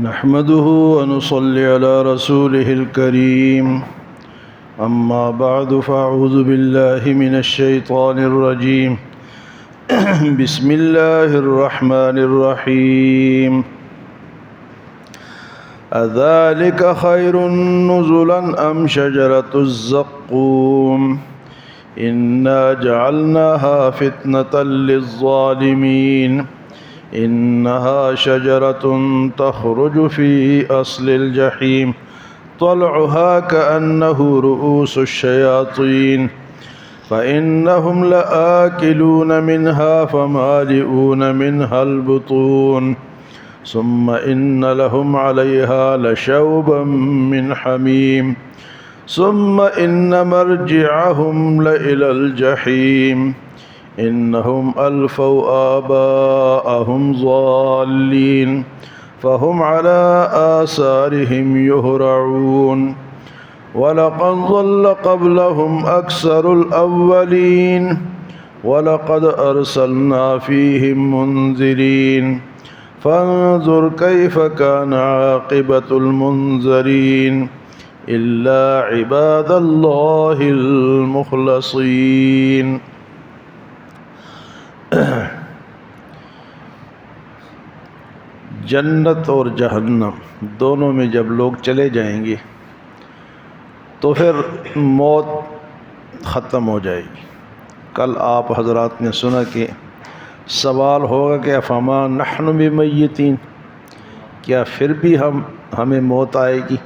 نحمده ونصلي على رسوله الكريم أما بعد فأعوذ بالله من الشيطان الرجيم بسم الله الرحمن الرحيم أذلك خير نزلا أم شجرة الزقوم إنا جعلناها فتنة للظالمين إنها شجرة تخرج في أصل الجحيم طلعها كأنه رؤوس الشياطين فإنهم لآكلون منها فمالئون منها البطون ثم إن لهم عليها لشوبا من حميم ثم إن مرجعهم لإلى الجحيم إنهم ألفوا آباءهم ضالين فهم على آثارهم يهرعون ولقد ضل قبلهم أكثر الأولين ولقد أرسلنا فيهم منذرين فانظر كيف كان عاقبة المنذرين إلا عباد الله المخلصين. جنت اور جہنم دونوں میں جب لوگ چلے جائیں گے تو پھر موت ختم ہو جائے گی. کل آپ حضرات نے سنا کہ سوال ہوگا کہ فما نحن بمیتین، کیا پھر بھی ہمیں موت آئے گی؟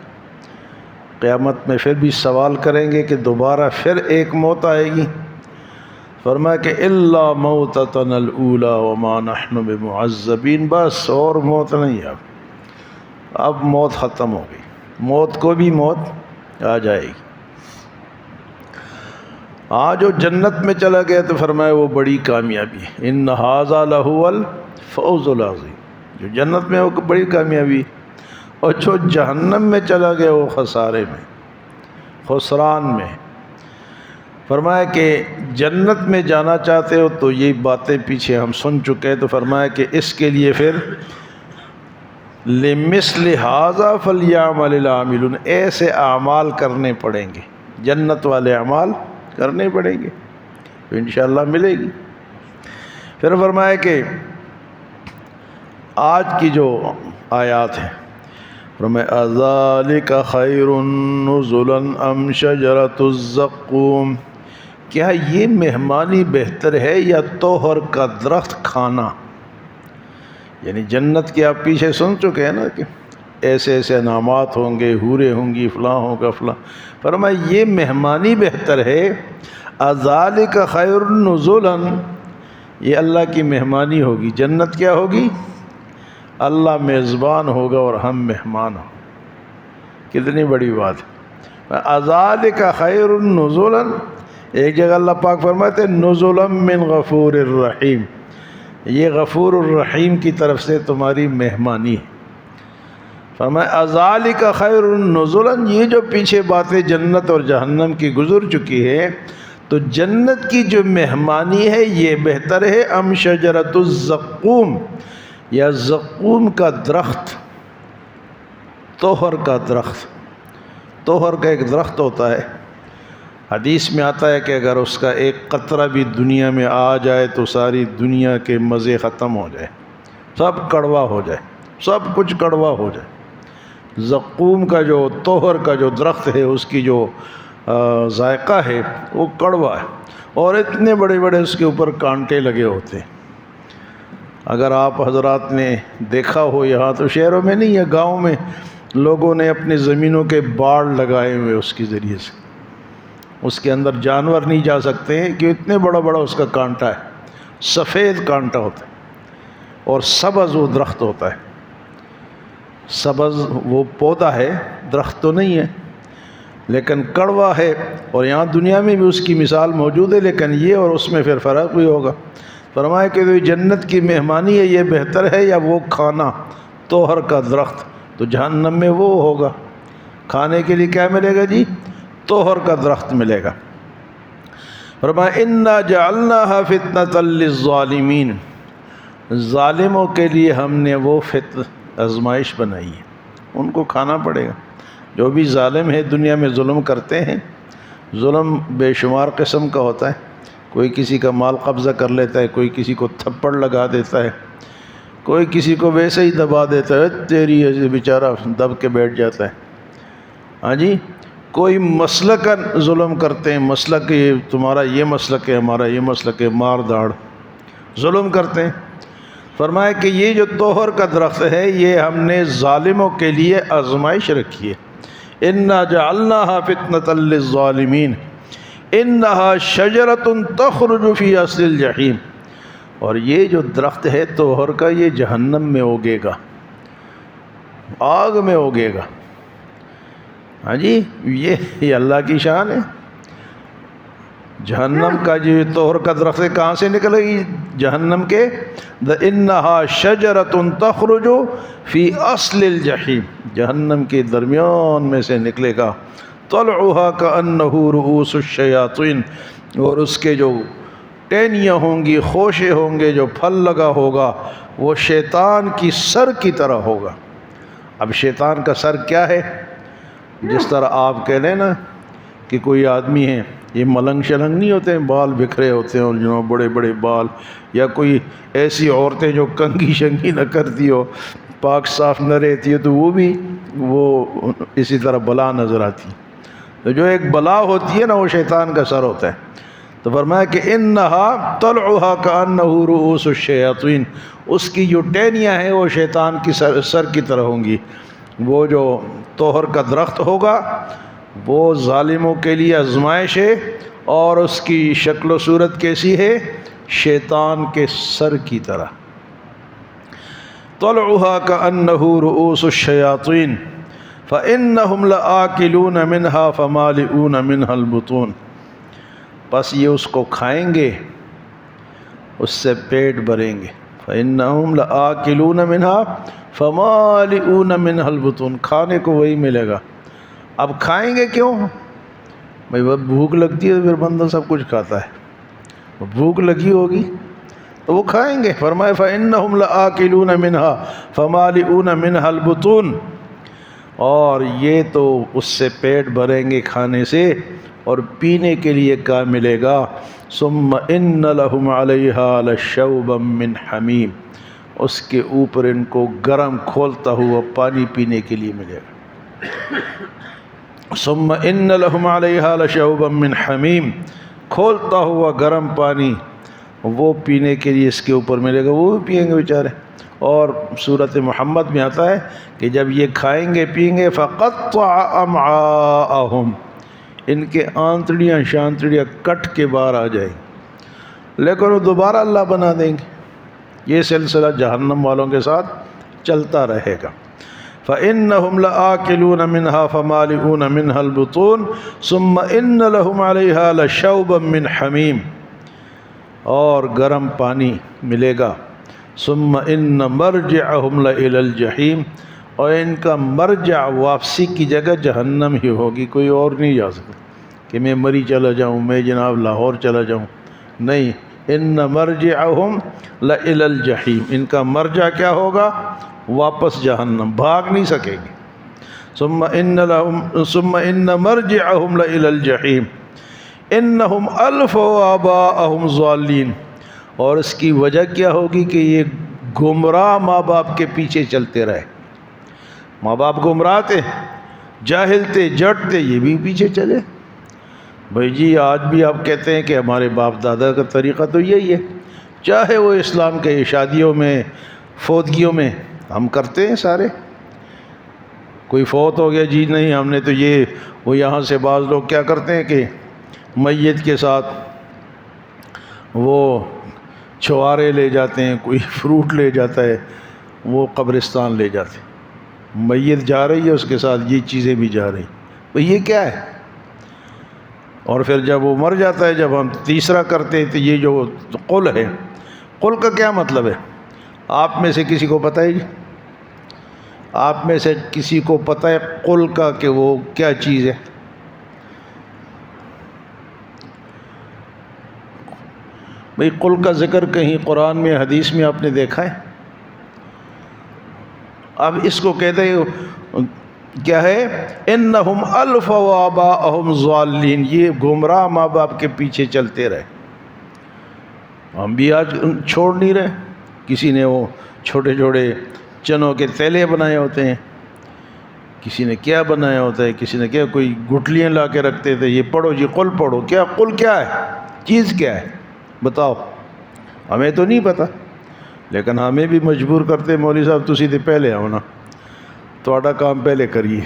قیامت میں پھر بھی سوال کریں گے کہ دوبارہ پھر ایک موت آئے گی؟ فرمایا کہ الا موتتنا الاولی وما نحن بمعذبین، بس اور موت نہیں. اب موت ختم ہو گئی، موت کو بھی موت آ جائے گی. آج جو جنت میں چلا گیا تو فرمایا وہ بڑی کامیابی ہے. ان ھذا لہو الفوز العظیم، جو جنت میں وہ بڑی کامیابی. اور جو جہنم میں چلا گیا وہ خسارے میں، خسران میں. فرمایا کہ جنت میں جانا چاہتے ہو تو یہ باتیں پیچھے ہم سن چکے ہیں، تو فرمایا کہ اس کے لیے پھر لمثل ھذا فلیعمل العاملون، ایسے اعمال کرنے پڑیں گے، جنت والے اعمال کرنے پڑیں گے تو انشاءاللہ ملے گی. پھر فرمایا کہ آج کی جو آیات ہیں، فرمایا اذالک خیر نزلا ام شجرۃ الزقوم، کیا یہ مہمانی بہتر ہے یا طوہر کا درخت کھانا؟ یعنی جنت کے آپ پیچھے سن چکے ہیں نا کہ ایسے ایسے انعامات ہوں گے، حوریں ہوں گی، فلاں ہوگا فلاں. فرمایا یہ مہمانی بہتر ہے. اذالک خیر نزلا، یہ اللہ کی مہمانی ہوگی. جنت کیا ہوگی؟ اللہ میزبان ہوگا اور ہم مہمان ہوں. کتنی بڑی بات ہے. اذالک خیر نزلا، ایک جگہ اللہ پاک فرماتے ہیں نزلا من غفور الرحیم، یہ غفور الرحیم کی طرف سے تمہاری مہمانی ہے. فرمایا اذالک خیر نزلا، یہ جو پیچھے باتیں جنت اور جہنم کی گزر چکی ہے تو جنت کی جو مہمانی ہے یہ بہتر ہے ام شجرۃ الزقوم، یا زقوم کا درخت، طوہر کا درخت. طوہر کا ایک درخت ہوتا ہے، حدیث میں آتا ہے کہ اگر اس کا ایک قطرہ بھی دنیا میں آ جائے تو ساری دنیا کے مزے ختم ہو جائے، سب کڑوا ہو جائے، سب کچھ کڑوا ہو جائے. زقوم کا جو طوہر کا جو درخت ہے اس کی جو ذائقہ ہے وہ کڑوا ہے، اور اتنے بڑے بڑے اس کے اوپر کانٹے لگے ہوتے ہیں. اگر آپ حضرات نے دیکھا ہو، یہاں تو شہروں میں نہیں ہے، گاؤں میں لوگوں نے اپنی زمینوں کے باڑ لگائے ہوئے اس کے ذریعے سے، اس کے اندر جانور نہیں جا سکتے ہیں کہ اتنے بڑا بڑا اس کا کانٹا ہے، سفید کانٹا ہوتا ہے اور سبز وہ درخت ہوتا ہے. سبز وہ پودا ہے، درخت تو نہیں ہے لیکن کڑوا ہے. اور یہاں دنیا میں بھی اس کی مثال موجود ہے، لیکن یہ اور اس میں پھر فرق بھی ہوگا. فرمایا کہ جو جنت کی مہمانی ہے یہ بہتر ہے یا وہ کھانا طوہر کا درخت؟ تو جہنم میں وہ ہوگا. کھانے کے لیے کیا ملے گا جی؟ طوہر کا درخت ملے گا. فرمایا انا جعلناها فتنة للظالمین، ظالموں کے لیے ہم نے وہ آزمائش بنائی ہے، ان کو کھانا پڑے گا۔ جو بھی ظالم ہے دنیا میں ظلم کرتے ہیں، ظلم بے شمار قسم کا ہوتا ہے، کوئی کسی کا مال قبضہ کر لیتا ہے، کوئی کسی کو تھپڑ لگا دیتا ہے، کوئی کسی کو ویسے ہی دبا دیتا ہے، تیری ایسے بیچارہ دب کے بیٹھ جاتا ہے۔ ہاں جی، کوئی مسلکاً ظلم کرتے ہیں، مسلک یہ تمہارا یہ مسلک ہے، ہمارا یہ مسلک ہے، مار داڑ ظلم کرتے ہیں۔ فرمایا کہ یہ جو توہر کا درخت ہے یہ ہم نے ظالموں کے لیے آزمائش رکھی ہے۔ انا جعلناها فتنة للظالمین انها شجرة تخرج فی اصل الجحیم، اور یہ جو درخت ہے توہر کا یہ جہنم میں اگے گا، آگ میں اگے گا۔ ہاں جی، یہ اللہ کی شان ہے۔ جہنم کا جو توہر کا درخت ہے کہاں سے نکلے گی؟ جہنم کے انها شجرة تخرج فی اصل الجحیم، جہنم کے درمیان میں سے نکلے گا۔ طلعها كأنه رؤوس الشیاطین، اور اس کے جو ٹہنیاں ہوں گی، خوشے ہوں گے، جو پھل لگا ہوگا وہ شیطان کی سر کی طرح ہوگا۔ اب شیطان کا سر کیا ہے؟ جس طرح آپ کہہ لیں نا کہ کوئی آدمی ہے، یہ ملنگ شلنگ نہیں ہوتے ہیں، بال بکھرے ہوتے ہیں اور جو بڑے بڑے بال، یا کوئی ایسی عورتیں جو کنگھی شنگھی نہ کرتی ہو، پاک صاف نہ رہتی ہو، تو وہ اسی طرح بلا نظر آتی۔ تو جو ایک بلا ہوتی ہے نا وہ شیطان کا سر ہوتا ہے۔ تو فرمایا کہ انہا طلعها کأنہ رؤوس الشیاطین، اس کی جو ٹہنیاں ہیں وہ شیطان کی سر کی طرح ہوں گی۔ وہ جو توہر کا درخت ہوگا وہ ظالموں کے لیے آزمائش ہے، اور اس کی شکل و صورت کیسی ہے؟ شیطان کے سر کی طرح۔ طلعها كأنه رؤوس الشياطين فإنهم لآكلون منها فمالئون منها البطون، بس یہ اس کو کھائیں گے، اس سے پیٹ بھریں گے۔ فإنهم لآكلون منها فمالئون منها البطون، کھانے کو وہی ملے گا۔ اب کھائیں گے کیوں؟ بھائی وہ بھوک لگتی ہے تو پھر بندہ سب کچھ کھاتا ہے، بھوک لگی ہوگی تو وہ کھائیں گے۔ فرمائے فإنهم لآكلون منها فمالئون منها البطون، اور یہ تو اس سے پیٹ بھریں گے کھانے سے، اور پینے کے لیے کیا ملے گا؟ ثم ان لهم علیہا لشوبا من حمیم، اس کے اوپر ان کو گرم کھولتا ہوا پانی پینے کے لیے ملے گا۔ ثم ان لهم علیہا لشوبا من حمیم، کھولتا ہوا گرم پانی وہ پینے کے لیے اس کے اوپر ملے گا، وہ بھی پئیں گے بیچارے۔ اور سورۃ محمد میں آتا ہے کہ جب یہ کھائیں گے پئیں گے فقطع امعاءہم، ان کے آنتڑیاں شانتڑیاں کٹ کے باہر آ جائیں گے، لیکن وہ دوبارہ اللہ بنا دیں گے۔ یہ سلسلہ جہنم والوں کے ساتھ چلتا رہے گا۔ فإنهم لآكلون منها فمالئون منها البطون ثم ان لهم عليها لشوبا من حمیم، اور گرم پانی ملے گا۔ ثم ان مرجعهم لإلى الجحیم، اور ان کا مرجع واپسی کی جگہ جہنم ہی ہوگی، کوئی اور نہیں جا سکتا کہ میں مری چلا جاؤں، میں جناب لاہور چلا جاؤں، نہیں۔ ان مرجعهم لإلى الجحیم، ان کا مرجع کیا ہوگا؟ واپس جہنم، بھاگ نہیں سکے گی۔ ثم ان مرجعهم لإلى الجحیم انہم الفوا آباءہم ضالین، اور اس کی وجہ کیا ہوگی کہ یہ گمراہ ماں باپ کے پیچھے چلتے رہے۔ ماں باپ گمراہ تھے، جاہل تھے، جٹ تھے، یہ بھی پیچھے چلے۔ بھائی جی آج بھی آپ کہتے ہیں کہ ہمارے باپ دادا کا طریقہ تو یہی ہے، چاہے وہ اسلام کے شادیوں میں فوتگیوں میں ہم کرتے ہیں سارے۔ کوئی فوت ہو گیا، جی نہیں ہم نے تو یہ، وہ یہاں سے بعض لوگ کیا کرتے ہیں کہ میت کے ساتھ وہ چھوارے لے جاتے ہیں، کوئی فروٹ لے جاتا ہے، وہ قبرستان لے جاتے ہیں، میت جا رہی ہے اس کے ساتھ یہ چیزیں بھی جا رہی ہیں، تو یہ کیا ہے؟ اور پھر جب وہ مر جاتا ہے، جب ہم تیسرا کرتے ہیں تو یہ جو قل ہے، قل کا کیا مطلب ہے؟ آپ میں سے کسی کو پتہ ہے جی؟ آپ میں سے کسی کو پتہ ہے قل کا کہ وہ کیا چیز ہے؟ بھئی قل کا ذکر کہیں قرآن میں حدیث میں آپ نے دیکھا ہے؟ اب اس کو کہتے ہیں کیا ہے، انہم الفوا آباءہم ضالین، یہ گمراہ ماں باپ کے پیچھے چلتے رہے. ہم بھی آج چھوڑ نہیں رہے. کسی نے وہ چھوٹے چھوٹے چنوں کے تیلے بنائے ہوتے ہیں، کسی نے کیا بنایا ہوتا ہے، کسی نے کیا کوئی گٹلیاں لا کے رکھتے تھے، یہ پڑھو جی قل پڑھو. کیا قل کیا ہے، چیز کیا ہے بتاؤ؟ ہمیں تو نہیں پتہ، لیکن ہمیں بھی مجبور کرتے مولوی صاحب تسی تے پہلے آؤ نا، تہاڈا کام پہلے کریے.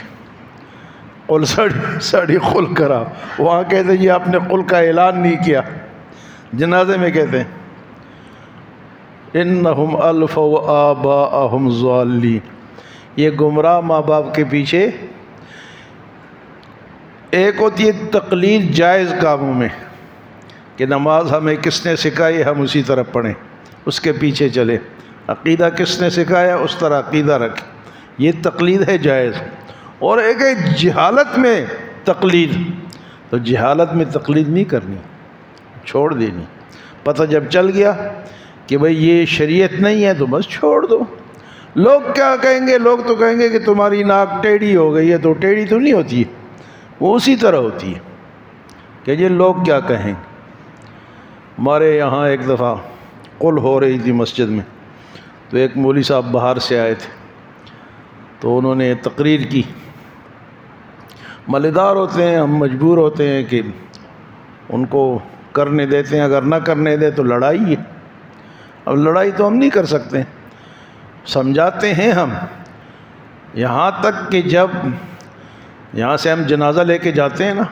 قل ساڑی قل کرا، وہاں کہتے ہیں جی آپ نے قل کا اعلان نہیں کیا. جنازے میں کہتے ہیں انہم الفوا آباءہم ضالین، یہ گمراہ ماں باپ کے پیچھے. ایک ہوتی ہے تقلید جائز کاموں میں کہ نماز ہمیں کس نے سکھائی ہم اسی طرح پڑھیں، اس کے پیچھے چلے. عقیدہ کس نے سکھایا اس طرح عقیدہ رکھیں، یہ تقلید ہے جائز. اور ایک ہے جہالت میں تقلید، تو جہالت میں تقلید نہیں کرنی، چھوڑ دینی. پتہ جب چل گیا کہ بھئی یہ شریعت نہیں ہے تو بس چھوڑ دو. لوگ کیا کہیں گے؟ لوگ تو کہیں گے کہ تمہاری ناک ٹیڑھی ہو گئی ہے، تو ٹیڑھی تو نہیں ہوتی ہے، وہ اسی طرح ہوتی ہے کہ یہ لوگ کیا کہیں. ہمارے یہاں ایک دفعہ قل ہو رہی تھی مسجد میں، تو ایک مولوی صاحب باہر سے آئے تھے، تو انہوں نے تقریر کی. مالدار ہوتے ہیں، ہم مجبور ہوتے ہیں کہ ان کو کرنے دیتے ہیں، اگر نہ کرنے دے تو لڑائی ہے. اب لڑائی تو ہم نہیں کر سکتے، سمجھاتے ہیں ہم. یہاں تک کہ جب یہاں سے ہم جنازہ لے کے جاتے ہیں نا،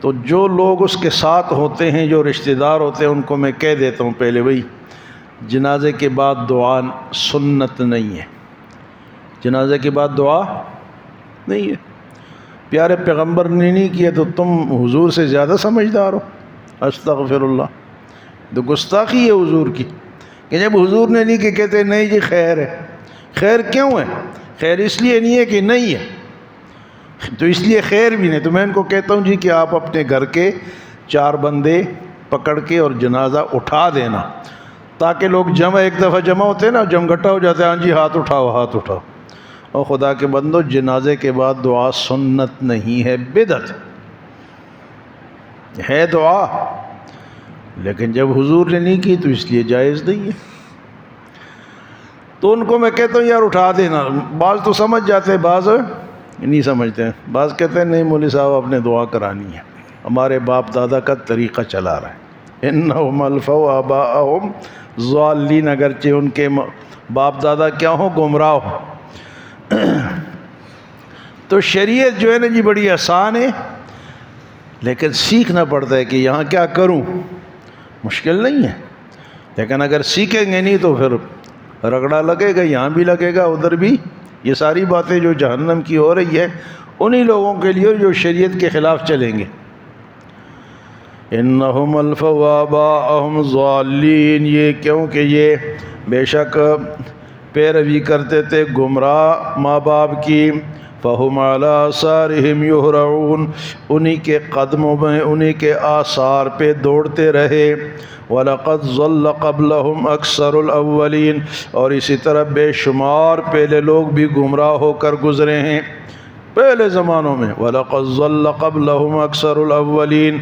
تو جو لوگ اس کے ساتھ ہوتے ہیں، جو رشتہ دار ہوتے ہیں، ان کو میں کہہ دیتا ہوں پہلے بھائی جنازے کے بعد دعا سنت نہیں ہے، جنازے کے بعد دعا نہیں ہے. پیارے پیغمبر نے نہیں کیا تو تم حضور سے زیادہ سمجھدار ہو. استغفر اللہ، تو گستاخی ہے حضور کی کہ جب حضور نے نہیں کہ کہتے نہیں جی خیر ہے. خیر کیوں ہے؟ خیر اس لیے نہیں ہے کہ نہیں ہے، تو اس لیے خیر بھی نہیں. تو میں ان کو کہتا ہوں جی کہ آپ اپنے گھر کے 4 بندے پکڑ کے اور جنازہ اٹھا دینا، تاکہ لوگ ایک دفعہ جمع ہوتے ہیں نا، جمگٹا ہو جاتے ہیں، ہاں جی ہاتھ اٹھاؤ ہاتھ اٹھاؤ. اور خدا کے بندو جنازے کے بعد دعا سنت نہیں ہے، بدعت ہے دعا، لیکن جب حضور نے نہیں کی تو اس لیے جائز نہیں ہے. تو ان کو میں کہتا ہوں یار اٹھا دینا. بعض تو سمجھ جاتے ہیں، بعض نہیں سمجھتے ہیں. بعض کہتے ہیں نہیں مولوی صاحب آپ نے دعا کرانی ہے، ہمارے باپ دادا کا طریقہ چلا رہا ہے. انہم الفوا آباءہم ضالین، اگرچہ ان کے باپ دادا کیا ہوں، گمراہ ہوں. تو شریعت جو ہے نا جی بڑی آسان ہے، لیکن سیکھنا پڑتا ہے کہ یہاں کیا کروں. مشکل نہیں ہے، لیکن اگر سیکھیں گے نہیں تو پھر رگڑا لگے گا، یہاں بھی لگے گا ادھر بھی. یہ ساری باتیں جو جہنم کی ہو رہی ہے انہی لوگوں کے لیے جو شریعت کے خلاف چلیں گے. انہم الفوا آباءہم ضالین، یہ کیونکہ یہ بے شک پیروی کرتے تھے گمراہ ماں باپ کی. فہم علی آثارہم یہرعون، انہی کے قدموں میں، انہی کے آثار پہ دوڑتے رہے. وَلَقَدْ ضَلَّ قَبْلَهُمْ أَكْثَرُ الْأَوَّلِينَ، اور اسی طرح بے شمار پہلے لوگ بھی گمراہ ہو کر گزرے ہیں پہلے زمانوں میں. وَلَقَدْ ضَلَّ قَبْلَهُمْ أَكْثَرُ الْأَوَّلِينَ،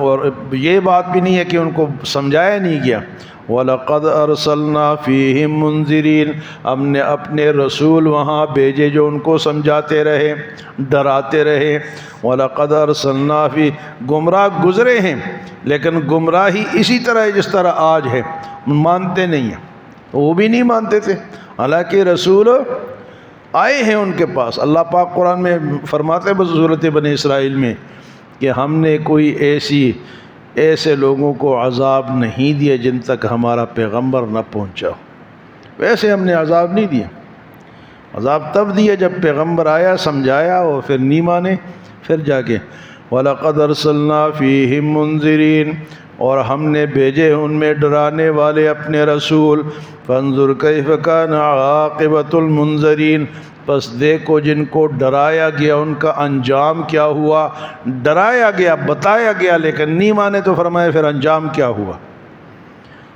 اور یہ بات بھی نہیں ہے کہ ان کو سمجھایا نہیں گیا. وَلَقَدْ أَرْسَلْنَا فِيهِمْ مُنذِرِينَ، ہم نے اپنے رسول وہاں بھیجے جو ان کو سمجھاتے رہے، ڈراتے رہے. وَلَقَدْ أَرْسَلْنَا فِيهِمْ، گمراہ گزرے ہیں، لیکن گمراہی اسی طرح ہے جس طرح آج ہے، مانتے نہیں ہیں. وہ بھی نہیں مانتے تھے، حالانکہ رسول آئے ہیں ان کے پاس. اللہ پاک قرآن میں فرماتے ہیں بصورت بنی اسرائیل میں کہ ہم نے کوئی ایسے لوگوں کو عذاب نہیں دیا جن تک ہمارا پیغمبر نہ پہنچا. ویسے ہم نے عذاب نہیں دیا، عذاب تب دیا جب پیغمبر آیا، سمجھایا، اور پھر نہیں مانے، پھر جا کے. وَلَقَدْ أَرْسَلْنَا فِيهِمْ مُنذِرِينَ، اور ہم نے بھیجے ان میں ڈرانے والے اپنے رسول. فَانظُرْ كَيْفَ كَانَ عَاقِبَةُ الْمُنذَرِينَ، پس دیکھو جن کو ڈرایا گیا ان کا انجام کیا ہوا. ڈرایا گیا، بتایا گیا، لیکن نہیں مانے تو فرمایا پھر انجام کیا ہوا.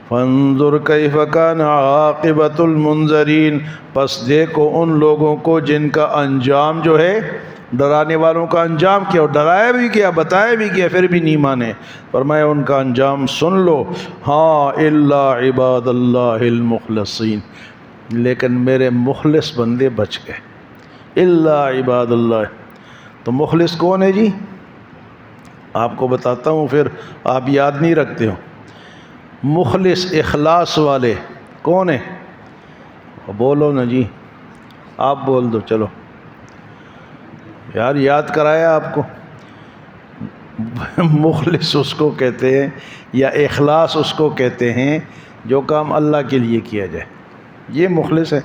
فانظر کیف کان عاقبۃ المنذرین، پس دیکھو ان لوگوں کو جن کا انجام جو ہے، ڈرانے والوں کا انجام کیا، اور ڈرایا بھی کیا، بتایا بھی کیا، پھر بھی نہیں مانے۔ فرمایا ان کا انجام سن لو، ہاں الا عباد اللہ المخلصین، لیکن میرے مخلص بندے بچ گئے، الا عباد اللہ۔ تو مخلص کون ہے جی؟ آپ کو بتاتا ہوں، پھر آپ یاد نہیں رکھتے ہو۔ مخلص اخلاص والے کون ہیں؟ بولو نا جی، آپ بول دو، چلو یار یاد کرایا آپ کو۔ مخلص اس کو کہتے ہیں، یا اخلاص اس کو کہتے ہیں جو کام اللہ کے لیے کیا جائے، یہ مخلص ہے۔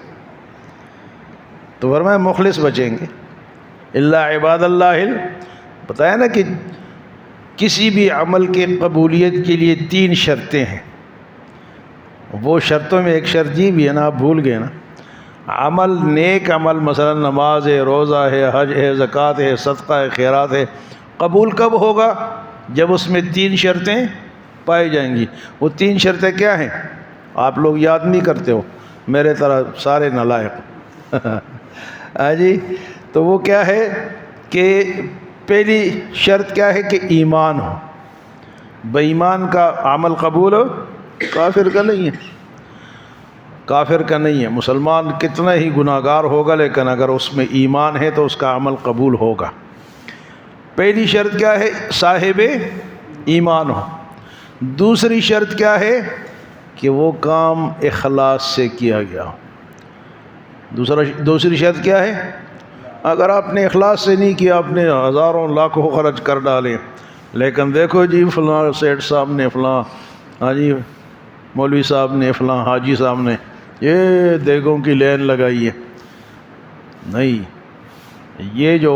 تو فرمایا مخلص بچیں گے، الا عباد اللہ۔ بتایا نا کہ کسی بھی عمل کے قبولیت کے لیے 3 شرطیں ہیں، وہ شرطوں میں ایک شرط یہ بھی ہے نا، آپ بھول گئے نا، عمل، نیک عمل، مثلا نماز ہے، روزہ ہے، حج ہے، زکوٰۃ ہے، صدقہ ہے، خیرات ہے، قبول کب ہوگا؟ جب اس میں 3 شرطیں پائی جائیں گی۔ وہ 3 شرطیں کیا ہیں؟ آپ لوگ یاد نہیں کرتے ہو، میرے طرح سارے نالائق۔ ہاں جی، تو وہ کیا ہے کہ پہلی شرط کیا ہے کہ ایمان ہو، بے ایمان کا عمل قبول ہو، کافر کا نہیں ہے، کافر کا نہیں ہے۔ مسلمان کتنا ہی گناہ گار ہوگا، لیکن اگر اس میں ایمان ہے تو اس کا عمل قبول ہوگا۔ پہلی شرط کیا ہے؟ صاحب ایمان ہو۔ دوسری شرط کیا ہے؟ کہ وہ کام اخلاص سے کیا گیا ہو۔ دوسری شرط کیا ہے؟ اگر آپ نے اخلاص سے نہیں کیا، آپ نے ہزاروں لاکھوں خرچ کر ڈالے، لیکن دیکھو جی فلاں سیٹھ صاحب نے، فلاں ہاں جی مولوی صاحب نے، فلاں حاجی صاحب نے یہ دیگوں کی لین لگائی ہے، نہیں، یہ جو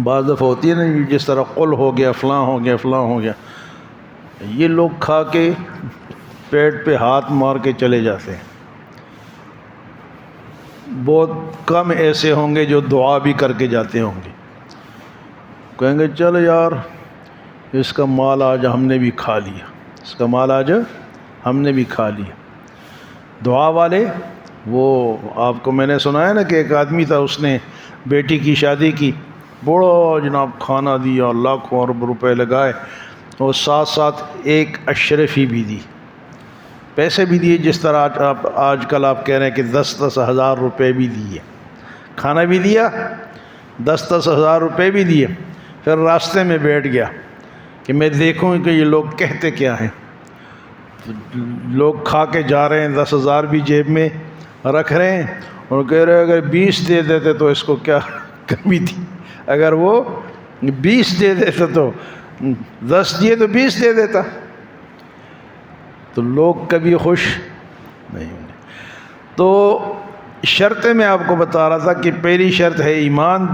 بعض دفعہ ہوتی ہے نا، جس طرح قل ہو گیا، فلاں ہو گیا، فلاں ہو گیا، یہ لوگ کھا کے پیٹ پہ ہاتھ مار کے چلے جاتے ہیں۔ بہت کم ایسے ہوں گے جو دعا بھی کر کے جاتے ہوں گے، کہیں گے چل یار اس کا مال آج ہم نے بھی کھا لیا، اس کا مال آج ہم نے بھی کھا لیا۔ دعا والے، وہ آپ کو میں نے سنایا نا کہ ایک آدمی تھا، اس نے بیٹی کی شادی کی، بڑا جناب کھانا دیا، لاکھوں ارب روپے لگائے، اور ساتھ ساتھ ایک اشرفی بھی دی، پیسے بھی دیے، جس طرح آج کل آپ کہہ رہے ہیں کہ 10 ہزار روپے بھی دیے، کھانا بھی دیا، 10 ہزار روپے بھی دیے۔ پھر راستے میں بیٹھ گیا کہ میں دیکھوں کہ یہ لوگ کہتے کیا ہیں۔ لوگ کھا کے جا رہے ہیں، 10 ہزار بھی جیب میں رکھ رہے ہیں، اور کہہ رہے ہیں اگر 20 دے دیتے تو اس کو کیا کمی تھی، اگر وہ 20 دے دیتا تو 10 دیے تو 20 دے دیتا۔ تو لوگ کبھی خوش نہیں ہوں گے۔ تو شرطیں میں آپ کو بتا رہا تھا کہ پہلی شرط ہے ایمان،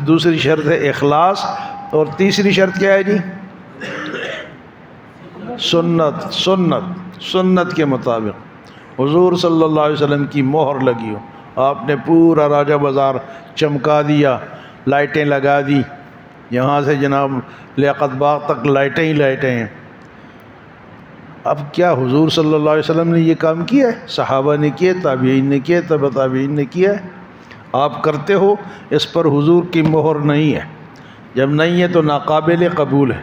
دوسری شرط ہے اخلاص، اور تیسری شرط کیا ہے جی؟ سنت کے مطابق حضور صلی اللہ علیہ وسلم کی مہر لگی ہو، آپ نے پورا راجہ بازار چمکا دیا، لائٹیں لگا دی، یہاں سے جناب لیاقت باغ تک لائٹیں ہی لائٹیں ہیں۔ اب کیا حضور صلی اللہ علیہ وسلم نے یہ کام کیا ہے؟ صحابہ نے کیے، تابعین نے کیے، تبع تابعین نے کیا ہے، آپ کرتے ہو، اس پر حضور کی مہر نہیں ہے۔ جب نہیں ہے تو ناقابل قبول ہے،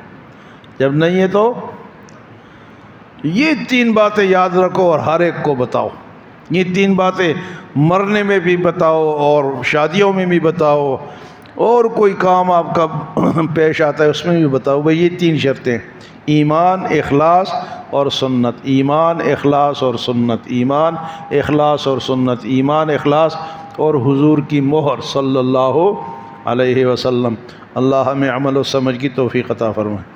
جب نہیں ہے تو یہ 3 باتیں یاد رکھو اور ہر ایک کو بتاؤ۔ یہ 3 باتیں مرنے میں بھی بتاؤ، اور شادیوں میں بھی بتاؤ، اور کوئی کام آپ کا پیش آتا ہے اس میں بھی بتاؤ۔ بھئی یہ 3 شرطیں، ایمان، اخلاص اور سنت، ایمان، اخلاص اور سنت، ایمان، اخلاص اور سنت، ایمان، اخلاص اور حضور کی مہر صلی اللہ علیہ وسلم۔ اللہ ہمیں عمل و سمجھ کی توفیق عطا فرمائے۔